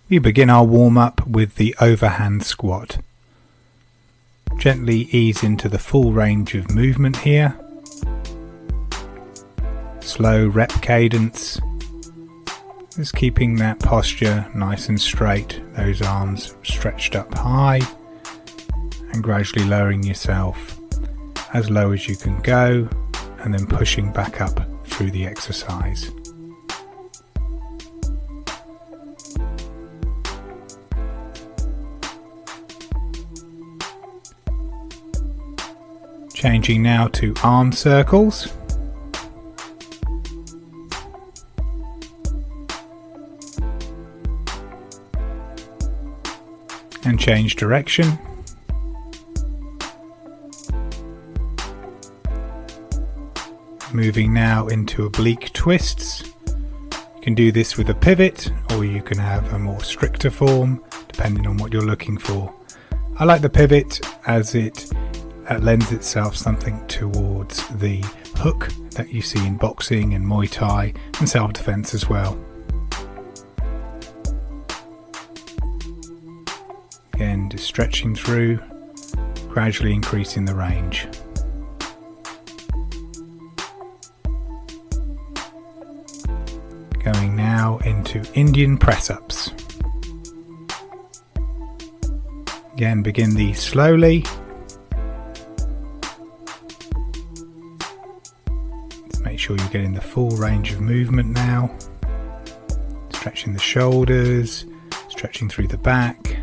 We begin our warm-up with the overhand squat. Gently ease into the full range of movement here. Slow rep cadence. Just keeping that posture nice and straight, those arms stretched up high, and gradually lowering yourself as low as you can go, and then pushing back up through the exercise. Changing now to arm circles. And change direction. Moving now into oblique twists. You can do this with a pivot, or you can have a more stricter form, depending on what you're looking for. I like the pivot as it lends itself something towards the hook that you see in boxing and Muay Thai and self-defense as well. Again, just stretching through, gradually increasing the range. Going now into Indian press-ups. Again, begin these slowly. Make sure you're getting the full range of movement now. Stretching the shoulders, stretching through the back,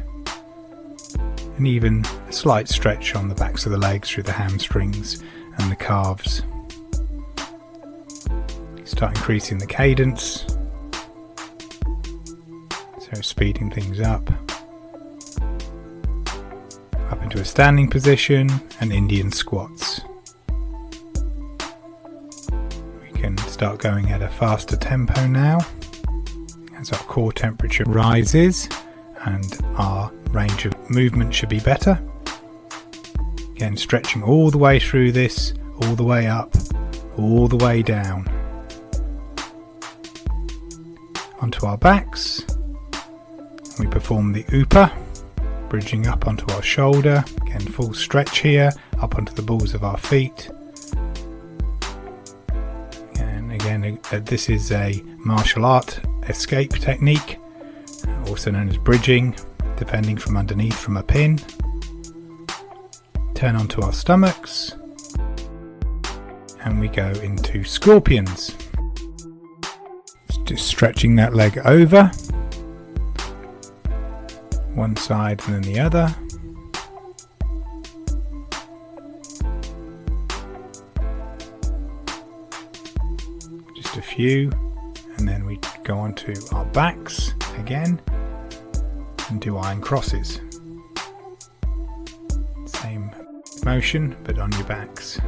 and even a slight stretch on the backs of the legs through the hamstrings and the calves. Start increasing the cadence, so speeding things up into a standing position and Indian squats. We can start going at a faster tempo now as our core temperature rises and our range of movement should be better. Again, stretching all the way through this, all the way up, all the way down. Onto our backs. We perform the upa, bridging up onto our shoulder. Again, full stretch here, up onto the balls of our feet. And again, this is a martial art escape technique, also known as bridging, depending from underneath from a pin. Turn onto our stomachs, and we go into scorpions. Just stretching that leg over, one side and then the other. Just a few, and then we go on to our backs again and do iron crosses. Same motion but on your backs.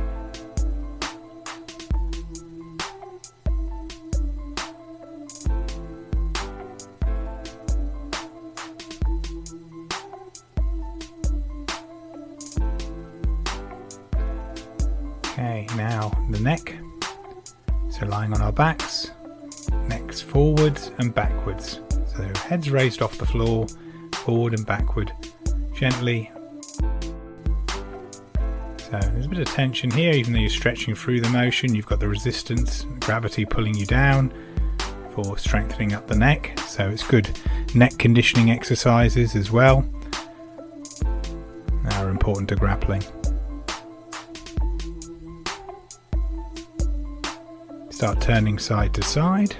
Okay, now the neck. So lying on our backs, necks forwards and backwards. So heads raised off the floor, forward and backward, gently. So there's a bit of tension here, even though you're stretching through the motion. You've got the resistance, gravity pulling you down for strengthening up the neck. So it's good neck conditioning exercises as well. They are important to grappling. Start turning side to side.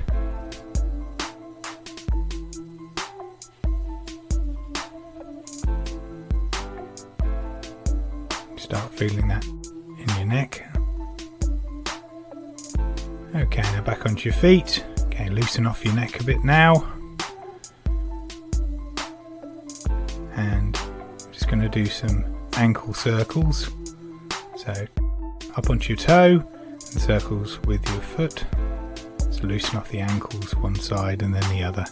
Start feeling that in your neck. Okay, now back onto your feet. Okay, loosen off your neck a bit now. And I'm just going to do some ankle circles. So up onto your toe, and circles with your foot. So loosen off the ankles one side and then the other.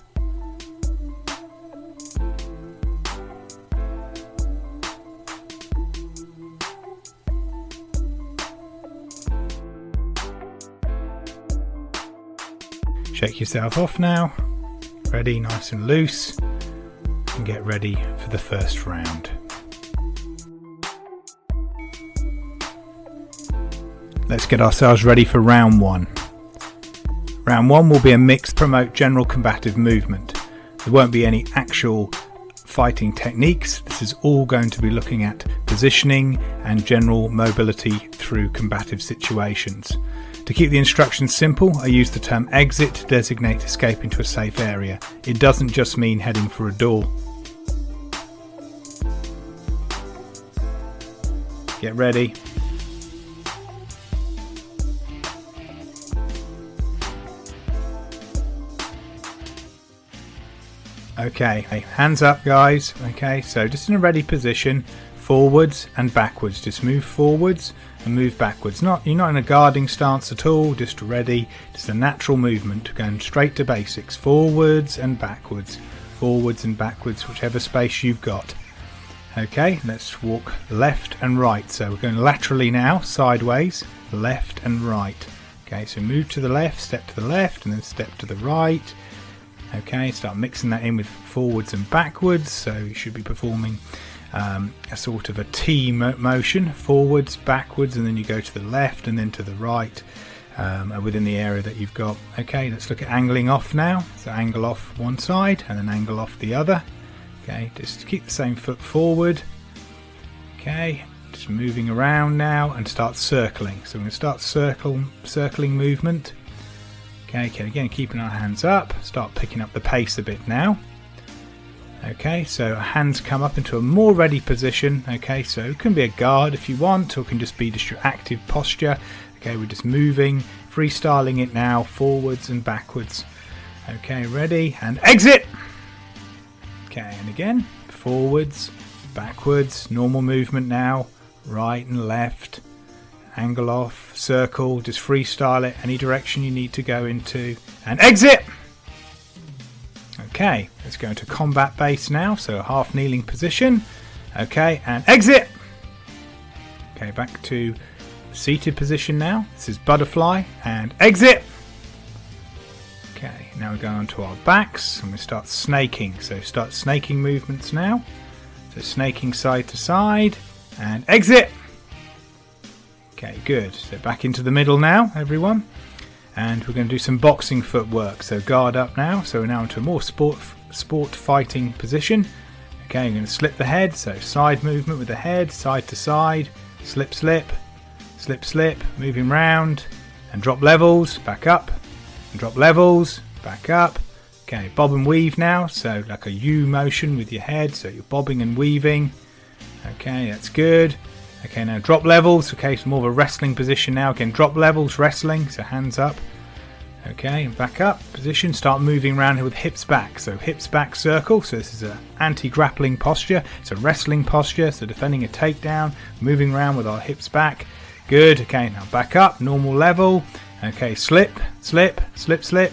Shake yourself off now. Ready, nice and loose. and get ready for the first round. Let's get ourselves ready for round 1. Round 1 will be a mix to promote general combative movement. There won't be any actual fighting techniques. This is all going to be looking at positioning and general mobility through combative situations. To keep the instructions simple, I use the term exit to designate escape into a safe area. It doesn't just mean heading for a door. Get ready. Okay, hands up guys. Okay, so just in a ready position, forwards and backwards. Just move forwards and move backwards. You're not in a guarding stance at all, just ready. Just a natural movement, going straight to basics. Forwards and backwards, whichever space you've got. Okay, let's walk left and right. So we're going laterally now, sideways, left and right. Okay, so move to the left, step to the left, and then step to the right. Okay, start mixing that in with forwards and backwards, so you should be performing a sort of a T motion, forwards, backwards, and then you go to the left and then to the right within the area that you've got. Okay, let's look at angling off now. So angle off one side and then angle off the other. Okay, just keep the same foot forward. Okay, just moving around now and start circling. So we're going to start circling movement. Okay, again keeping our hands up, start picking up the pace a bit now. Okay, so our hands come up into a more ready position. Okay, so it can be a guard if you want, or it can just be just your active posture. Okay, we're just moving, freestyling it now, forwards and backwards. Okay, ready, and exit! Okay, and again, forwards, backwards, normal movement now, right and left. Angle off, circle, just freestyle it any direction you need to go into, and exit! Okay, let's go into combat base now, so a half kneeling position. Okay, and exit! Okay, back to seated position now. This is butterfly, and exit! Okay, now we're going on to our backs, and we start snaking. So start snaking movements now. So snaking side to side, and exit! Okay, good. So back into the middle now, everyone. And we're going to do some boxing footwork. So guard up now. So we're now into a more sport fighting position. Okay, I'm going to slip the head. So side movement with the head, side to side. Slip, slip, slip, slip. Moving round. And drop levels. Back up. And drop levels. Back up. Okay, bob and weave now. So like a U motion with your head. So you're bobbing and weaving. Okay, that's good. Okay, now drop levels. Okay, so more of a wrestling position now. Again, drop levels, wrestling, so hands up. Okay, and back up, position. Start moving around here with hips back. So hips back circle. So this is an anti-grappling posture. It's a wrestling posture. So defending a takedown, moving around with our hips back. Good. Okay, now back up, normal level. Okay, slip, slip, slip, slip.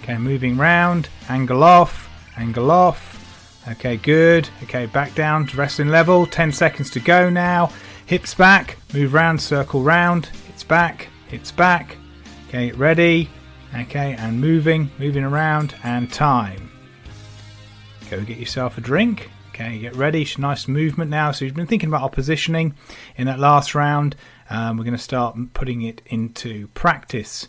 Okay, moving round, angle off, angle off. Okay, good. Okay, back down to wrestling level. 10 seconds to go now. Hips back, move round, circle round, hips back, okay, ready, okay, and moving around, and time. Go get yourself a drink, okay, get ready, nice movement now. So you've been thinking about our positioning in that last round. We're going to start putting it into practice.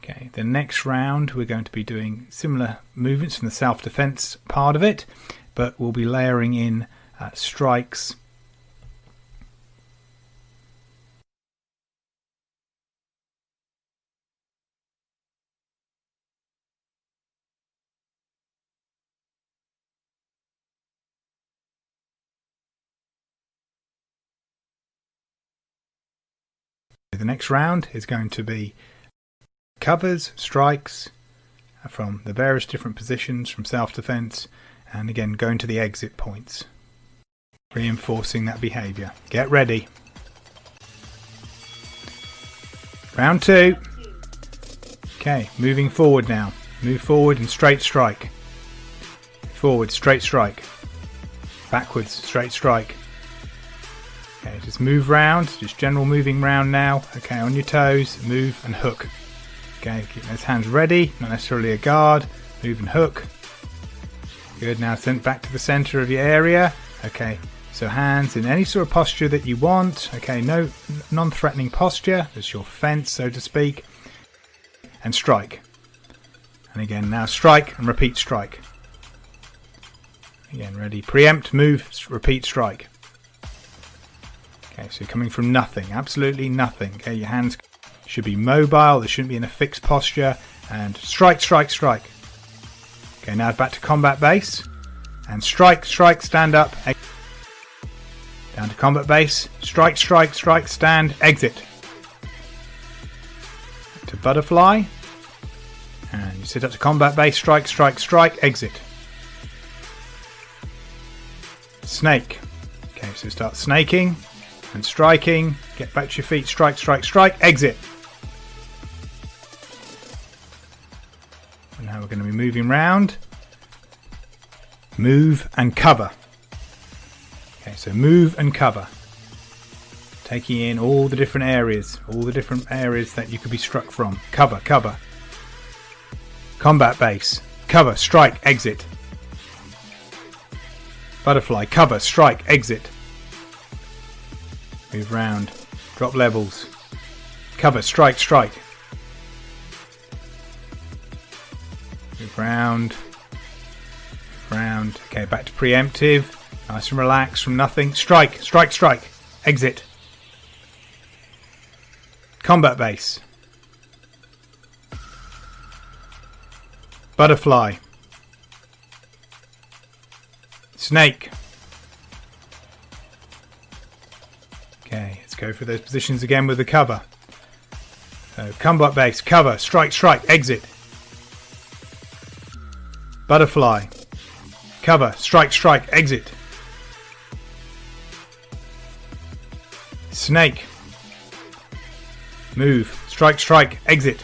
Okay, the next round we're going to be doing similar movements from the self-defense part of it, but we'll be layering in strikes. The next round is going to be covers, strikes from the various different positions from self-defense, and again going to the exit points, reinforcing that behaviour. Get ready. Round 2. Okay, moving forward now. Move forward and straight strike. Forward, straight strike. Backwards, straight strike. Okay, just move round, just general moving round now. Okay, on your toes, move and hook. Okay, keep those hands ready, not necessarily a guard. Move and hook. Good, now send back to the center of your area. Okay, so hands in any sort of posture that you want. Okay, no non-threatening posture. That's your fence, so to speak. And strike. And again, now strike and repeat strike. Again, ready, preempt, move, repeat strike. Okay, so you're coming from nothing, absolutely nothing. Okay, your hands should be mobile, they shouldn't be in a fixed posture. And strike, strike, strike. Okay, now back to combat base. And strike, strike, stand up. Down to combat base. Strike, strike, strike, stand, exit. To butterfly. And you sit up to combat base. Strike, strike, strike, exit. Snake. Okay, so start snaking and striking. Get back to your feet. Strike, strike, strike, exit. And now we're going to be moving round. Move and cover. Okay, so move and cover. Taking in all the different areas that you could be struck from. Cover, cover. Combat base. Cover, strike, exit. Butterfly, cover, strike, exit. Move round. Drop levels. Cover, strike, strike. Move round. Round. Okay, back to preemptive. Nice and relaxed from nothing. Strike, strike, strike. Exit. Combat base. Butterfly. Snake. Okay, let's go for those positions again with the cover. So, combat base, cover, strike, strike, exit. Butterfly. Cover, strike, strike, exit. Snake. Move, strike, strike, exit.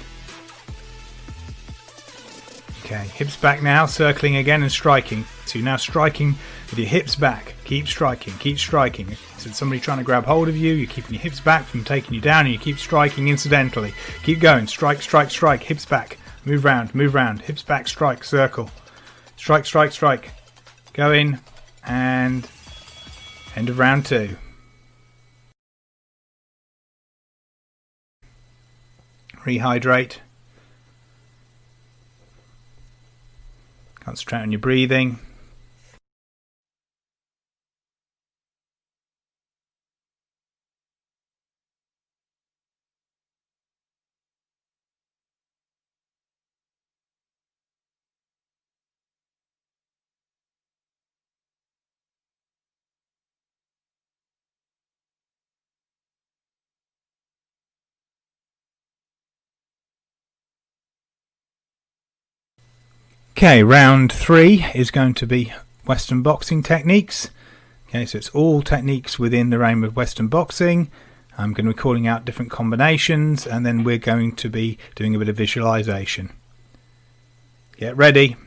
Okay, hips back now, circling again and striking. So you're now striking with your hips back. Keep striking, keep striking. So it's somebody trying to grab hold of you, you're keeping your hips back from taking you down, and you keep striking incidentally. Keep going, strike, strike, strike, hips back. Move round, hips back, strike, circle. Strike, strike, strike. Go in, and end of round 2. Rehydrate. Concentrate on your breathing. Okay, round 3 is going to be Western boxing techniques. Okay, so it's all techniques within the realm of Western boxing. I'm going to be calling out different combinations, and then we're going to be doing a bit of visualization. Get ready.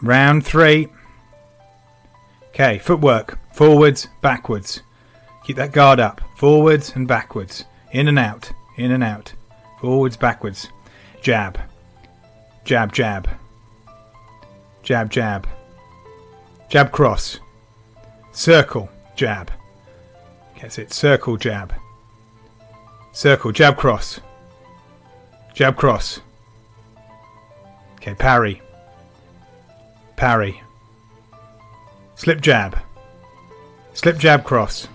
Round 3. Okay, footwork. Forwards, backwards. Keep that guard up. Forwards and backwards. In and out. In and out. Forwards, backwards. Jab. Jab, jab. Jab, jab. Jab, cross. Circle, jab. That's it. Circle, jab. Circle, jab, cross. Jab, cross. Okay, parry. Parry. Slip, jab. Slip, jab, cross.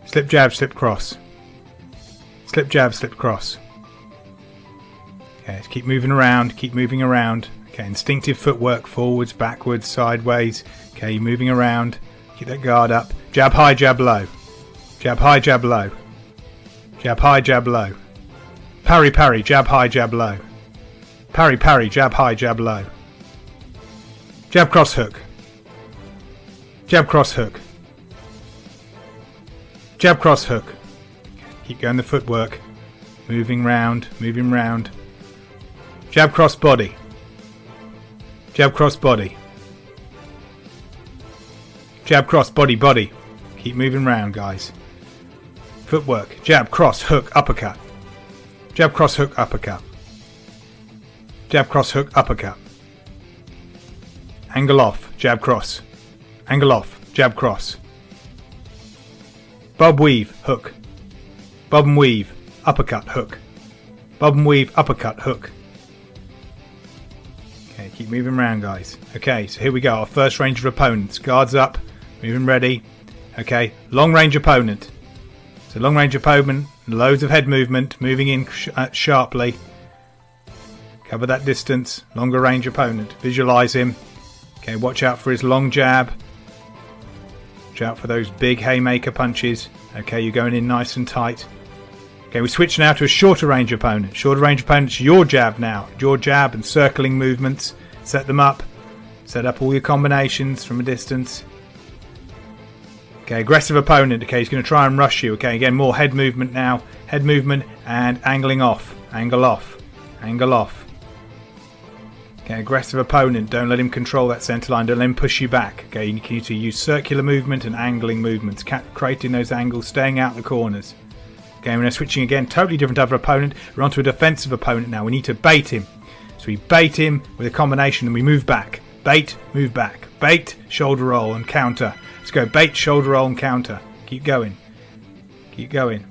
Slip, jab, slip, cross. Slip, jab, slip, cross. Okay, let's keep moving around, keep moving around. Okay, instinctive footwork, forwards, backwards, sideways. Okay, moving around. Keep that guard up. Jab high, jab low. Jab high, jab low. Jab high, jab low. Parry, parry, jab high, jab low. Parry, parry, jab high, jab low. Jab cross hook. Jab cross hook. Jab cross hook. Keep going the footwork. Moving round, moving round. Jab cross body. Jab cross body. Jab cross body, body. Keep moving round, guys. Footwork. Jab cross hook uppercut. Jab, cross, hook, uppercut. Jab, cross, hook, uppercut. Angle off, jab, cross. Angle off, jab, cross. Bob, weave, hook. Bob and weave, uppercut, hook. Bob and weave, uppercut, hook. Okay, keep moving around, guys. Okay, so here we go. Our first range of opponents. Guards up, moving ready. Okay, long range opponent. So long range opponent, loads of head movement, moving in sharply. Cover that distance. Longer range opponent. Visualize him. Okay, watch out for his long jab. Watch out for those big haymaker punches. Okay, you're going in nice and tight. Okay, we switch now to a shorter range opponent. Shorter range opponent's your jab now. Your jab and circling movements. Set them up. Set up all your combinations from a distance. Okay, aggressive opponent. Okay, he's going to try and rush you. Okay, again, more head movement now. Head movement and angling off. Angle off. Angle off. Okay, aggressive opponent. Don't let him control that centre line. Don't let him push you back. Okay, you need to use circular movement and angling movements. Creating those angles, staying out the corners. Okay, we're now switching again. Totally different type of opponent. We're onto a defensive opponent now. We need to bait him. So we bait him with a combination and we move back. Bait, move back. Bait, shoulder roll and counter. Let's go. Bait, shoulder roll and counter. Keep going. Keep going.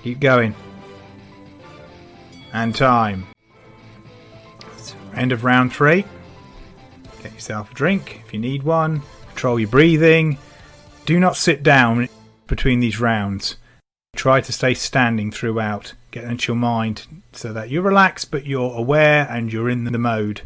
Keep going. And time. End of round 3. Get yourself a drink if you need one. Control your breathing. Do not sit down between these rounds. Try to stay standing throughout. Get into your mind so that you're relaxed but you're aware and you're in the mode.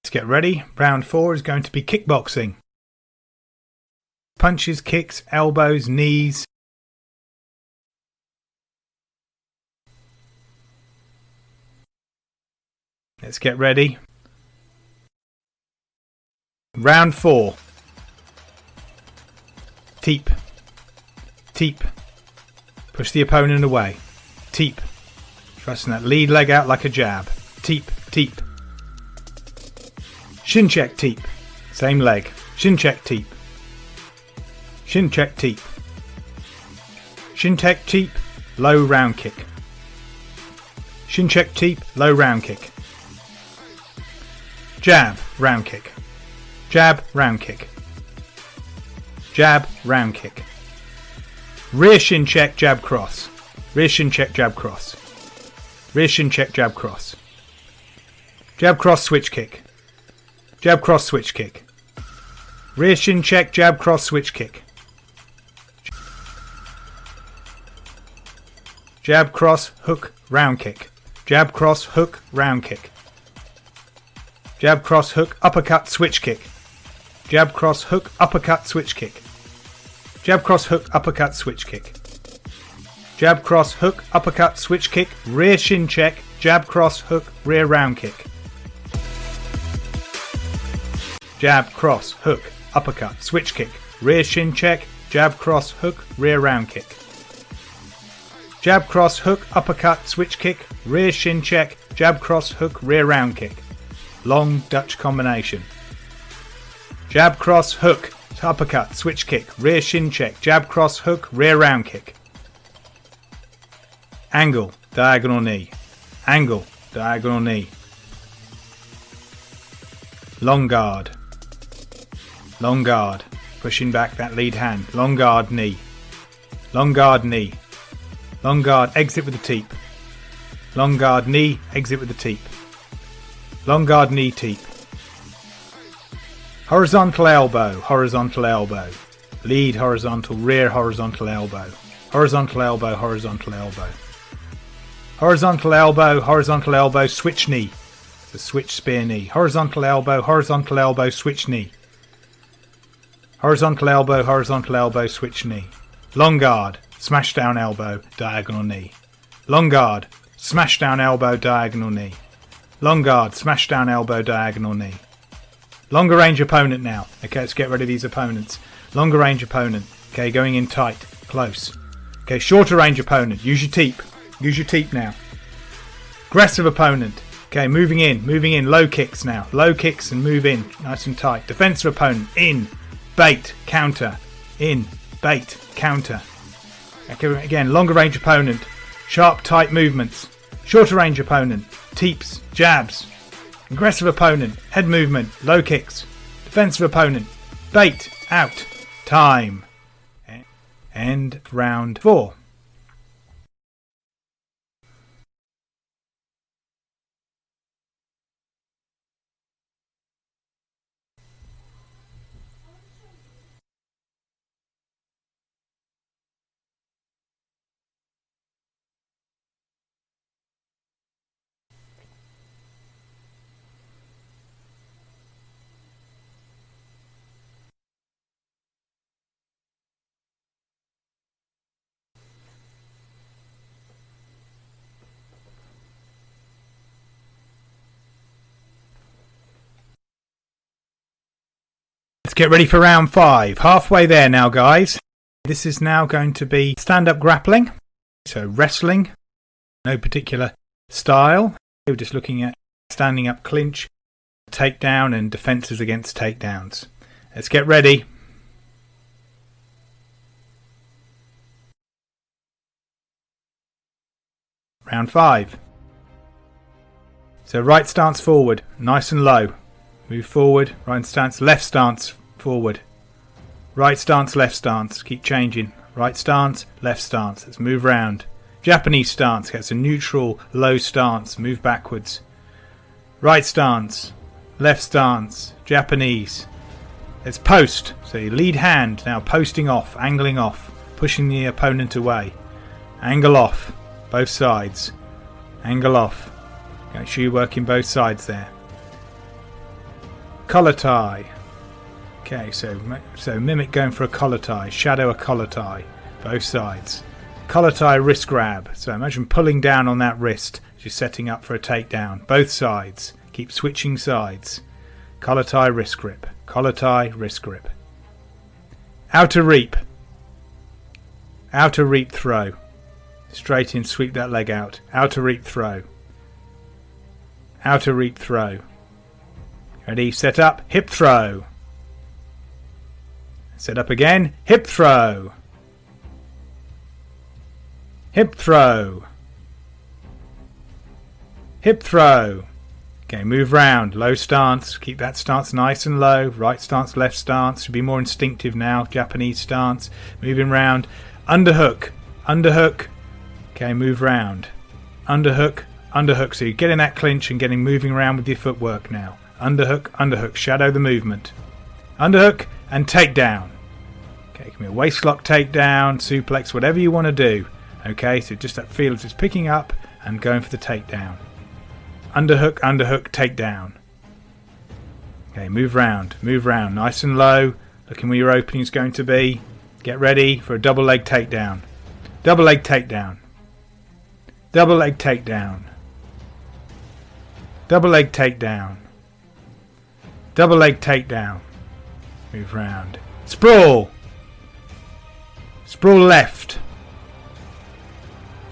Let's get ready. Round 4 is going to be kickboxing. Punches, kicks, elbows, knees. Let's get ready. Round 4. Teep. Teep. Push the opponent away. Teep. Thrusting that lead leg out like a jab. Teep. Teep. Shin check teep. Same leg. Shin check teep. Shin check teep. Shin check teep. Low round kick. Shin check teep. Low round kick. Jab. Round kick. Jab. Round kick. Jab. Round kick. Rear shin check. Jab cross. Rear shin check. Jab cross. Rear shin check. Jab cross. Jab cross switch kick. Jab cross switch kick. Rear shin check, jab cross switch kick. Jab cross hook round kick. Jab cross hook round kick. Jab cross hook uppercut switch kick. Jab cross hook uppercut switch kick. Jab cross hook uppercut switch kick. Jab cross hook uppercut switch kick. Rear shin check, jab cross hook rear round kick. Jab, cross, hook, uppercut, switch kick, rear shin check, jab, cross, hook, rear round kick. Jab, cross, hook, uppercut, switch kick, rear shin check, jab, cross, hook, rear round kick. Long Dutch combination. Jab, cross, hook, uppercut, switch kick, rear shin check, jab, cross, hook, rear round kick. Angle, diagonal knee. Angle, diagonal knee. Long guard. Long guard, pushing back that lead hand. Long guard knee. Long guard knee. Long guard exit with the teep. Long guard knee, exit with the teep. Long guard knee teep. Horizontal elbow, horizontal elbow. Lead horizontal, rear horizontal elbow. Horizontal elbow, horizontal elbow. Horizontal elbow, horizontal elbow, switch knee. The switch spear knee. Horizontal elbow, switch knee. Horizontal elbow, switch knee. Long guard, smash down elbow, diagonal knee. Long guard, smash down elbow, diagonal knee. Long guard, smash down elbow, diagonal knee. Longer range opponent now. Okay, let's get rid of these opponents. Longer range opponent. Okay, going in tight, close. Okay, shorter range opponent. Use your teep. Use your teep now. Aggressive opponent. Okay, moving in. Low kicks now. Low kicks and move in. Nice and tight. Defensive opponent. In. Bait. Counter. In. Bait. Counter. Okay, again, longer range opponent. Sharp, tight movements. Shorter range opponent. Teeps. Jabs. Aggressive opponent. Head movement. Low kicks. Defensive opponent. Bait. Out. Time. End round 4. Let's get ready for round 5. Halfway there now, guys. This is now going to be stand-up grappling. So wrestling, no particular style. We're just looking at standing up clinch, takedown and defences against takedowns. Let's get ready. Round 5. So right stance forward, nice and low. Move forward, right stance, left stance, forward. Right stance, left stance, keep changing. Right stance, left stance, let's move round. Japanese stance, gets a neutral, low stance, move backwards. Right stance, left stance, Japanese. Let's post, so your lead hand now posting off, angling off, pushing the opponent away. Angle off, both sides. Angle off. Make sure you're working both sides there. Collar tie. Okay, so mimic going for a collar tie. Shadow a collar tie. Both sides. Collar tie wrist grab. So imagine pulling down on that wrist as you're setting up for a takedown. Both sides. Keep switching sides. Collar tie wrist grip. Collar tie wrist grip. Outer reap. Outer reap throw. Straight in, sweep that leg out. Outer reap throw. Outer reap throw. Ready, set up, hip throw. Set up again, hip throw. Hip throw. Hip throw. Okay, move round, low stance, keep that stance nice and low. Right stance, left stance, should be more instinctive now. Japanese stance, moving round. Underhook, underhook. Okay, move round. Underhook, underhook. So you're getting that clinch and moving around with your footwork now. Underhook, underhook, shadow the movement. Underhook and takedown. Okay, it can be a waist lock takedown, suplex, whatever you want to do. Okay, so just that feel of just picking up and going for the takedown. Underhook, underhook, takedown. Okay, move round, nice and low. Looking where your opening is going to be. Get ready for a double leg takedown. Double leg takedown. Double leg takedown. Double leg takedown. Double leg takedown. Move round. Sprawl. Sprawl left.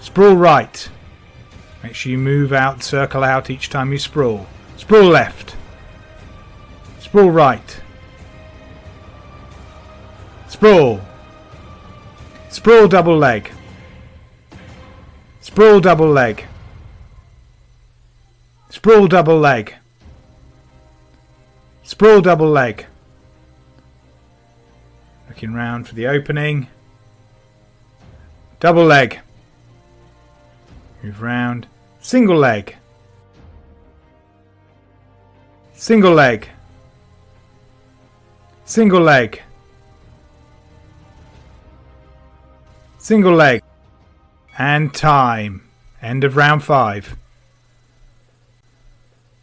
Sprawl right. Make sure you move out, circle out each time you sprawl. Sprawl left. Sprawl right. Sprawl. Sprawl double leg. Sprawl double leg. Sprawl double leg. Sprawl double leg. Looking round for the opening. Double leg. Move round. Single leg. Single leg. Single leg. Single leg. And time. End of round 5.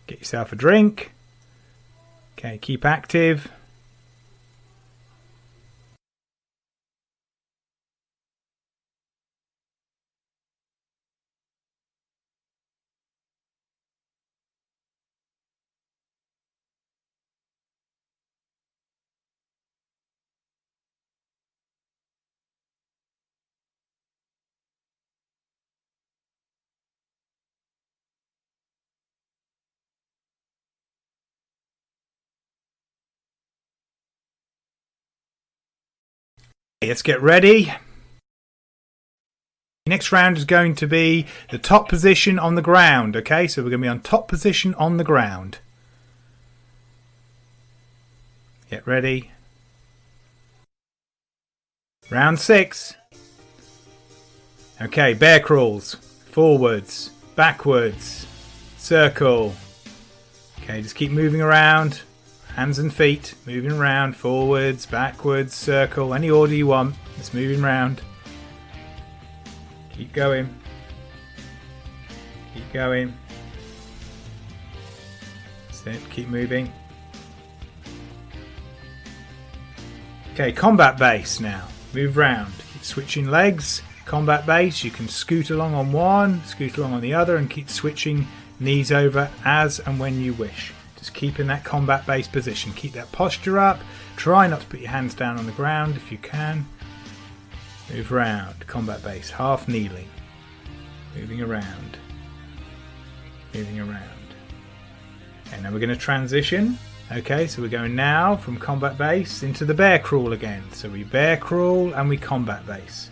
Get yourself a drink. Okay, keep active. Let's get ready. Next round is going to be the top position on the ground. Okay, so we're going to be on top position on the ground. Get ready. Round 6. Okay, bear crawls. Forwards, backwards, circle. Okay, just keep moving around. Hands and feet, moving around. Forwards, backwards, circle. Any order you want. Just moving around. Keep going. Keep going. That's it. Keep moving. Okay, combat base now. Move round. Keep switching legs. Combat base. You can scoot along on one, scoot along on the other, and keep switching knees over as and when you wish. Just keep in that combat base position. Keep that posture up. Try not to put your hands down on the ground if you can. Move round. Combat base. Half kneeling. Moving around. Moving around. Okay, now we're going to transition. Okay, so we're going now from combat base into the bear crawl again. So we bear crawl and we combat base.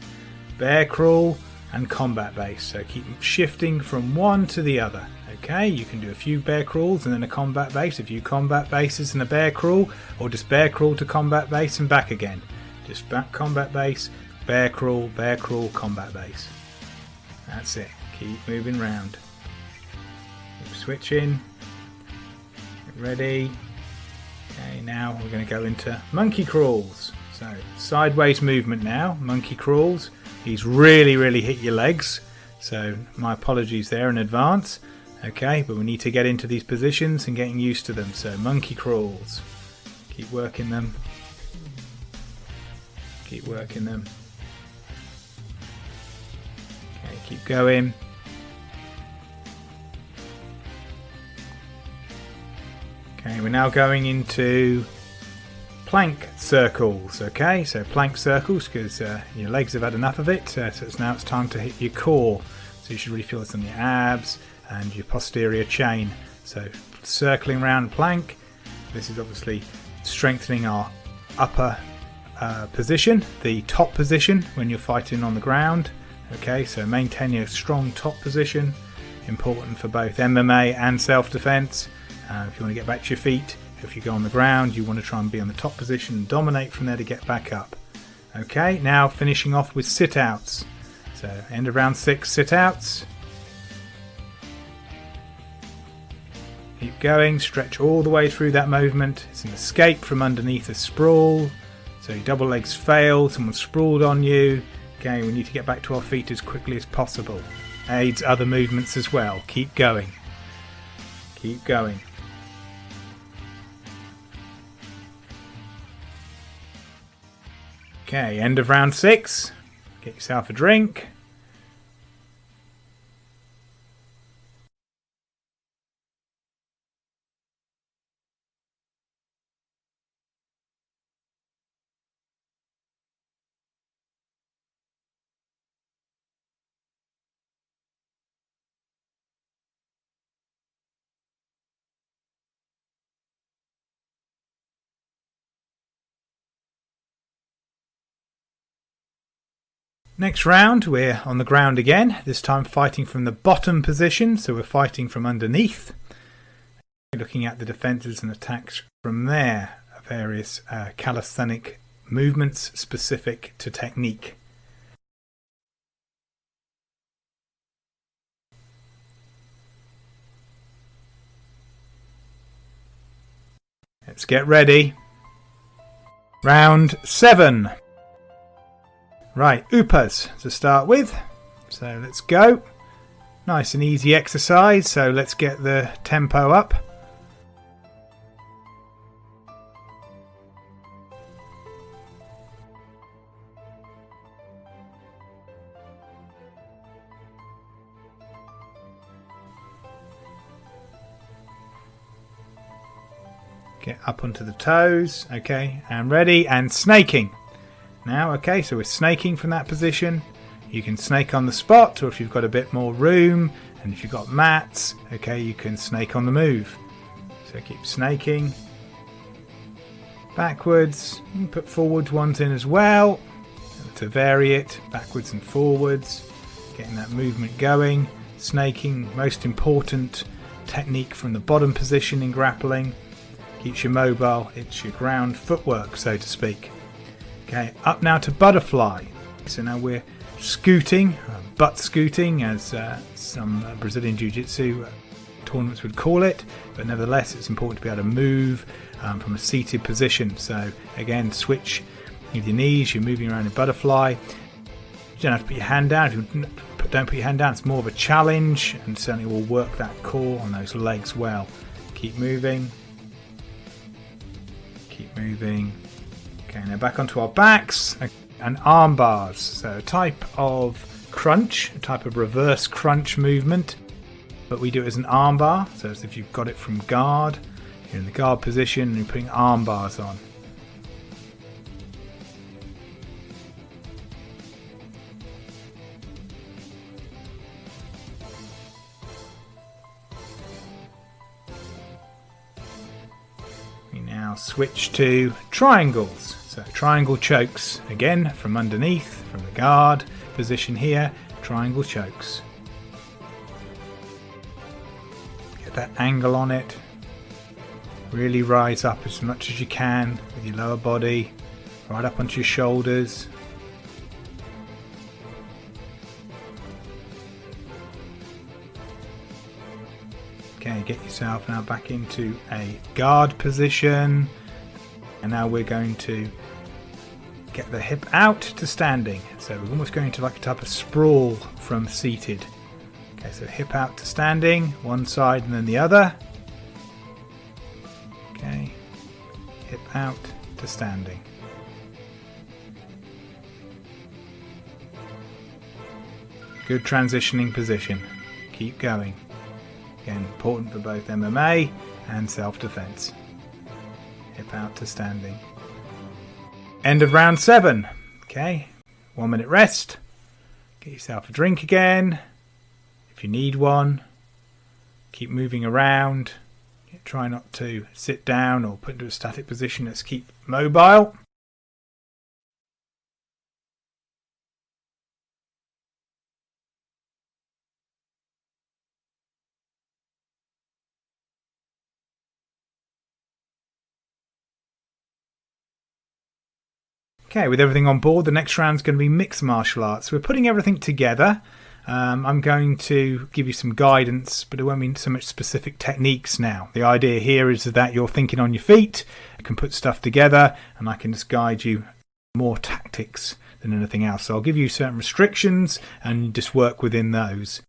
Bear crawl and combat base. So keep shifting from one to the other. Okay, you can do a few bear crawls and then a combat base, a few combat bases and a bear crawl, or just bear crawl to combat base and back again. Just back combat base, bear crawl, combat base. That's it. Keep moving round. Keep switching. Get ready. Okay, now we're going to go into monkey crawls. So sideways movement now, monkey crawls. These really hit your legs. So my apologies there in advance. Okay, but we need to get into these positions and getting used to them. So monkey crawls. Keep working them. Keep working them. Okay, keep going. Okay, we're now going into plank circles. Okay, so plank circles because your legs have had enough of it. So now it's time to hit your core. So you should really feel this on your abs and your posterior chain. So circling around plank. This is obviously strengthening our upper position, the top position when you're fighting on the ground. Okay, so maintain your strong top position. Important for both MMA and self-defense. If you want to get back to your feet, if you go on the ground, you want to try and be on the top position and dominate from there to get back up. Okay, now finishing off with sit-outs. So end of round 6, sit-outs. Keep going, stretch all the way through that movement. It's an escape from underneath a sprawl. So your double legs fail, someone sprawled on you. Okay, we need to get back to our feet as quickly as possible. Aids other movements as well. Keep going. Keep going. Okay, end of round 6. Get yourself a drink. Next round, we're on the ground again, this time fighting from the bottom position, so we're fighting from underneath. Looking at the defences and attacks from there, various calisthenic movements specific to technique. Let's get ready. Round 7. Right, upas to start with. So let's go. Nice and easy exercise, so let's get the tempo up. Get up onto the toes, okay, and ready, and snaking. Now, okay, so we're snaking from that position. You can snake on the spot, or if you've got a bit more room, and if you've got mats, okay, you can snake on the move. So keep snaking. Backwards, you can put forward ones in as well. to vary it backwards and forwards, getting that movement going. Snaking, most important technique from the bottom position in grappling. Keeps you mobile, it's your ground footwork, so to speak. Okay, up now to butterfly. So now we're scooting, butt scooting, as some Brazilian Jiu-Jitsu tournaments would call it, but nevertheless it's important to be able to move from a seated position. So again, switch with your knees, you're moving around in butterfly. You don't have to put your hand down. If you don't put your hand down, it's more of a challenge, and certainly will work that core on those legs well. Keep moving. Keep moving. Okay, now back onto our backs and arm bars. So a type of crunch, a type of reverse crunch movement, but we do it as an arm bar. So as if you've got it from guard, you're in the guard position and you're putting arm bars on. We now switch to triangles. So triangle chokes, again from underneath, from the guard position here, triangle chokes. Get that angle on it. Really rise up as much as you can with your lower body, right up onto your shoulders. Okay, get yourself now back into a guard position. And now we're going to get the hip out to standing. So we're almost going to like a type of sprawl from seated. Okay, so hip out to standing, one side and then the other. Okay, hip out to standing. Good transitioning position. Keep going. Again, important for both MMA and self-defense. Hip out to standing. End of round 7. Okay, 1 minute rest. Get yourself a drink again if you need one. Keep moving around. Try not to sit down or put into a static position. Let's keep mobile. Okay, with everything on board, the next round's going to be mixed martial arts. We're putting everything together. I'm going to give you some guidance, but it won't mean so much specific techniques now. The idea here is that you're thinking on your feet, you can put stuff together, and I can just guide you more tactics than anything else. So I'll give you certain restrictions and just work within those.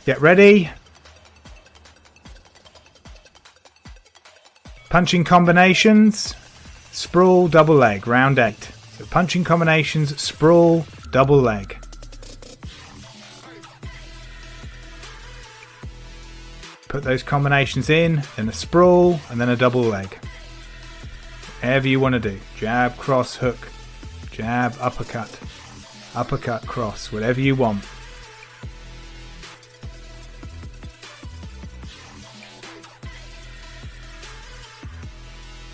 Get ready. Punching combinations, sprawl, double leg, round 8. So punching combinations, sprawl, double leg. Put those combinations in, then a sprawl, and then a double leg. Whatever you want to do. Jab, cross, hook, jab, uppercut, uppercut, cross, whatever you want.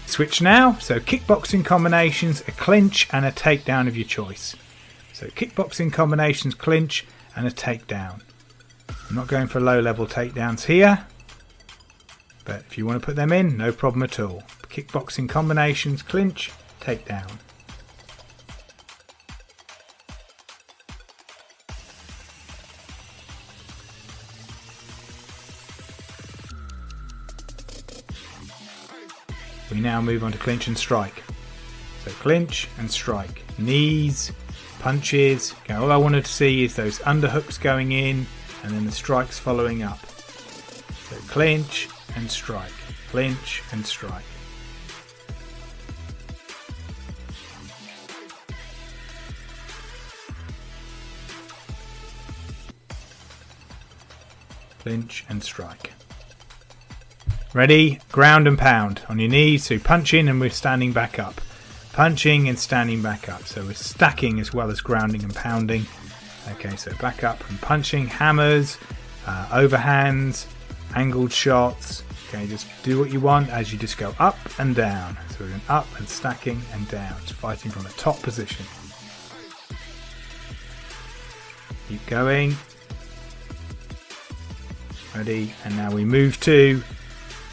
Switch now. So kickboxing combinations, a clinch and a takedown of your choice. So kickboxing combinations, clinch and a takedown. I'm not going for low level takedowns here, but if you want to put them in, no problem at all. Kickboxing combinations, clinch, takedown. We now move on to clinch and strike. So clinch and strike. Knees, punches. Okay, all I wanted to see is those underhooks going in and then the strikes following up. So clinch and strike. Clinch and strike. Clinch and strike. Ready? Ground and pound on your knees. So punch in and we're standing back up. Punching and standing back up. So we're stacking as well as grounding and pounding. Okay, so back up and punching, hammers, overhands, angled shots, Okay, just do what you want as you just go up and down. So we're going up and stacking and down. It's fighting from a top position. Keep going. Ready, and now we move to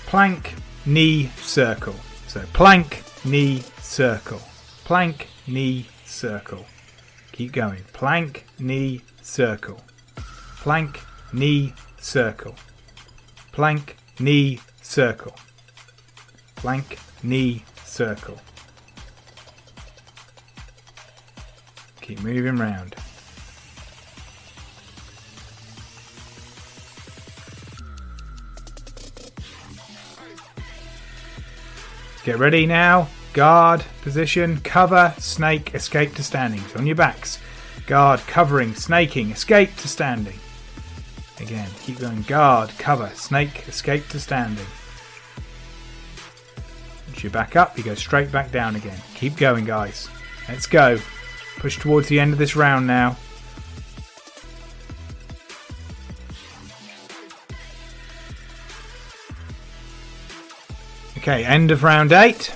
plank, knee, circle. So plank, knee, circle. Plank, knee, circle. Keep going. Plank, knee, circle. Plank, knee, circle. Plank, knee, circle. Plank, knee, circle. Keep moving round. Get ready now. Guard, position, cover, snake, escape to standing. So on your backs. Guard, covering, snaking, escape to standing. Again, keep going. Guard, cover, snake, escape to standing. As you back up, you go straight back down again. Keep going, guys. Let's go. Push towards the end of this round now. Okay, end of round 8.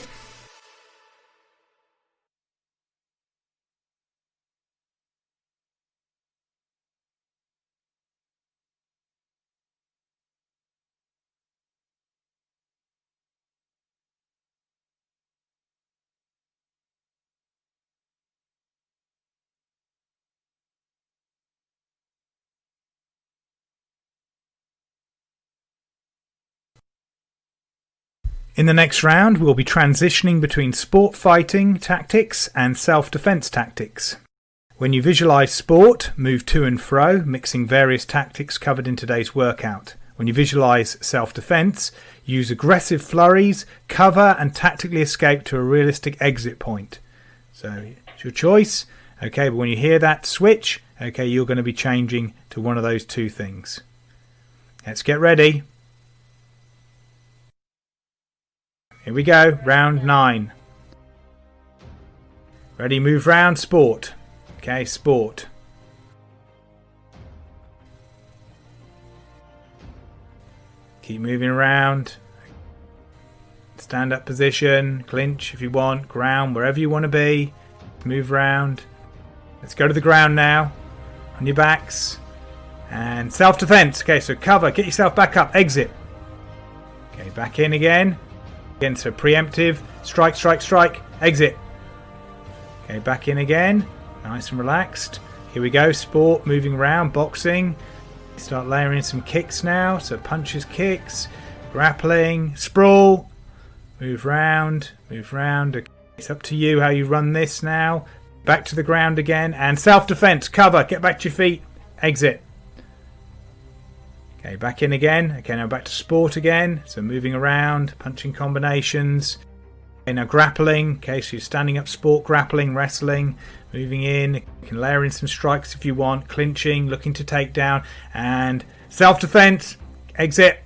In the next round, we'll be transitioning between sport fighting tactics and self-defense tactics. When you visualize sport, move to and fro, mixing various tactics covered in today's workout. When you visualize self-defense, use aggressive flurries, cover and tactically escape to a realistic exit point. So it's your choice. Okay, but when you hear that switch, okay, you're going to be changing to one of those two things. Let's get ready. Here we go, round 9. Ready, move round, sport. Okay, sport. Keep moving around. Stand up position, clinch if you want, ground, wherever you want to be. Move round. Let's go to the ground now. On your backs. And self-defense. Okay, so cover, get yourself back up, exit. Okay, back in again. Again, so preemptive, strike, strike, strike, exit. Okay, back in again, nice and relaxed. Here we go, sport, moving around, boxing. Start layering some kicks now, so punches, kicks, grappling, sprawl. Move round, move round. Okay, it's up to you how you run this now. Back to the ground again, and self-defense, cover, get back to your feet, exit. Okay, back in again. Okay, now back to sport again. So moving around, punching combinations. Okay, now grappling. Okay, so you're standing up sport, grappling, wrestling, moving in. You can layer in some strikes if you want. Clinching, looking to take down. And self-defense, exit.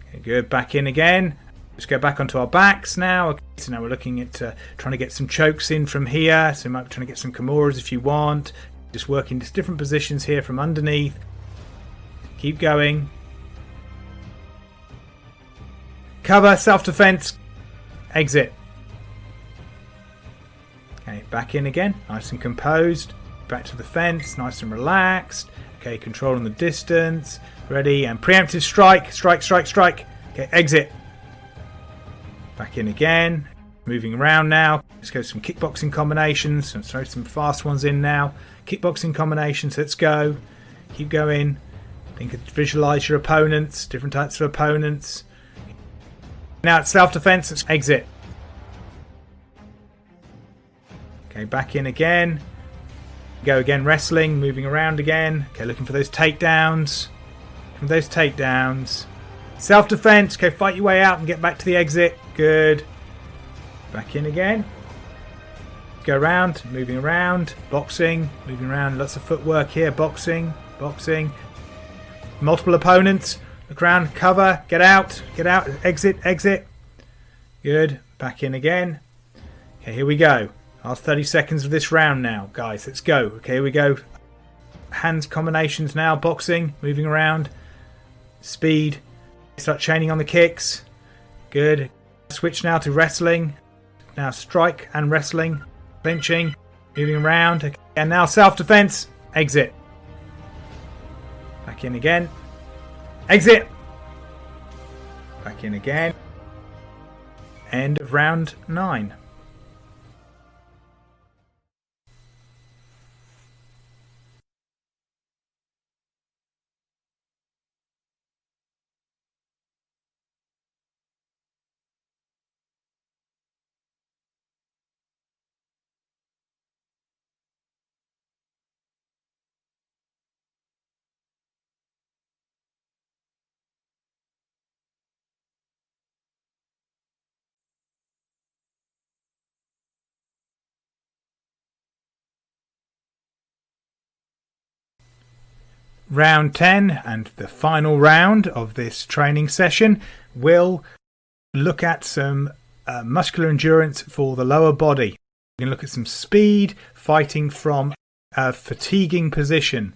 Okay, good, back in again. Let's go back onto our backs now. Okay, so now we're looking at trying to get some chokes in from here. So you might be trying to get some kimuras if you want. Just working just different positions here from underneath. Keep going. Cover, self-defense, exit. Okay, back in again, nice and composed. Back to the fence, nice and relaxed. Okay, controlling the distance. Ready, and preemptive strike, strike, strike, strike. Okay, exit. Back in again. Moving around now. Let's go some kickboxing combinations. Let's throw some fast ones in now. Kickboxing combinations, let's go. Keep going. Think, visualize your opponents, different types of opponents. Now it's self-defense, let's exit. Okay, back in again. Go again, wrestling, moving around again. Okay, looking for those takedowns. From those takedowns. Self-defense, okay, fight your way out and get back to the exit. Good. Back in again. Go around, moving around, boxing, moving around, lots of footwork here, boxing, boxing. Multiple opponents, look around, cover, get out, exit, exit. Good, back in again. Okay, here we go. Last 30 seconds of this round now, guys, let's go. Okay, here we go. Hands combinations now, boxing, moving around. Speed, Start chaining on the kicks. Good. Switch now to wrestling. Now strike and wrestling. Clinching. Moving around. Okay. And now self-defense. Exit. Back in again. Exit. Back in again. End of round 9. Round 10 and the final round of this training session will look at some muscular endurance for the lower body. We're going to look at some speed, fighting from a fatiguing position.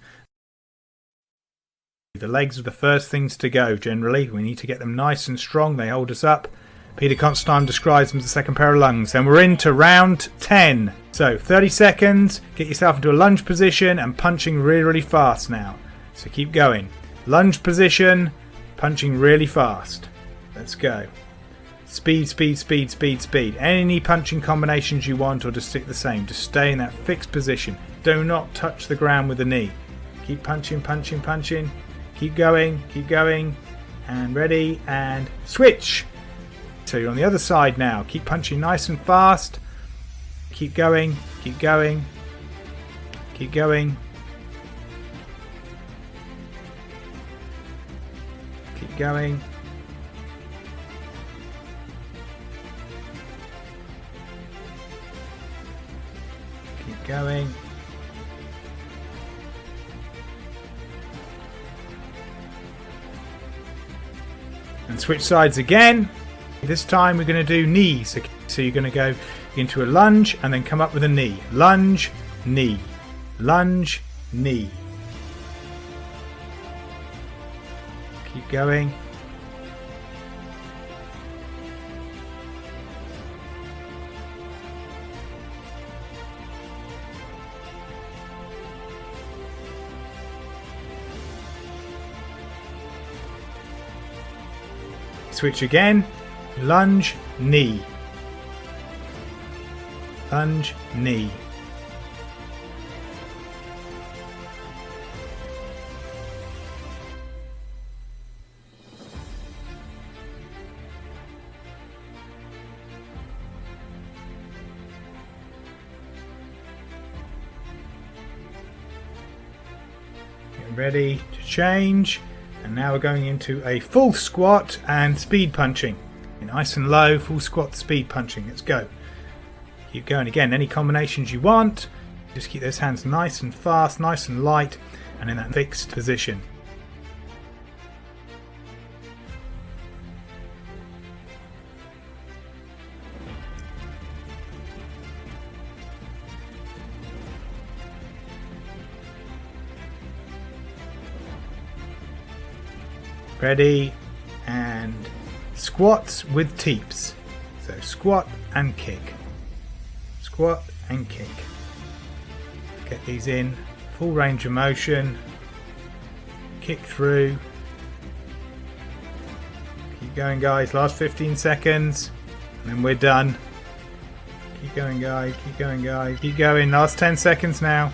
The legs are the first things to go generally. We need to get them nice and strong. They hold us up. Peter Constantine describes them as the second pair of lungs. And we're into round 10. So 30 seconds, get yourself into a lunge position and punching really, really fast now. So keep going. Lunge position, punching really fast. Let's go. Speed, speed, speed, speed, speed. Any punching combinations you want, or just stick the same. Just stay in that fixed position. Do not touch the ground with the knee. Keep punching, punching, punching. Keep going, and ready, and switch. So you're on the other side now. Keep punching nice and fast. Keep going, keep going, keep going. Keep going. Keep going. And switch sides again. This time we're going to do knees. So you're going to go into a lunge and then come up with a knee. Lunge, knee. Lunge, knee. Keep going. Switch again. Lunge, knee. Lunge, knee. Get ready to change. And now we're going into a full squat and speed punching. Nice and low, full squat, speed punching. Let's go. Keep going again. Any combinations you want. Just keep those hands nice and fast, nice and light, and in that fixed position. Ready, and squats with teeps. So squat and kick. Squat and kick. Get these in. Full range of motion. Kick through. Keep going, guys. Last 15 seconds. And then we're done. Keep going, guys. Keep going, guys. Keep going. Last 10 seconds now.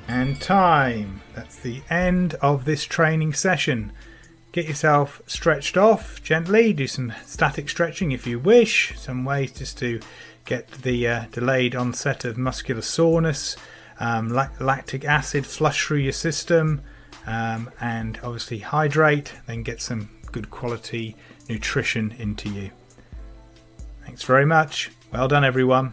And time. That's the end of this training session. Get yourself stretched off gently. Do some static stretching if you wish. Some ways just to get the delayed onset of muscular soreness, lactic acid flush through your system, and obviously hydrate. Then get some good quality nutrition into you. Thanks very much. Well done, everyone.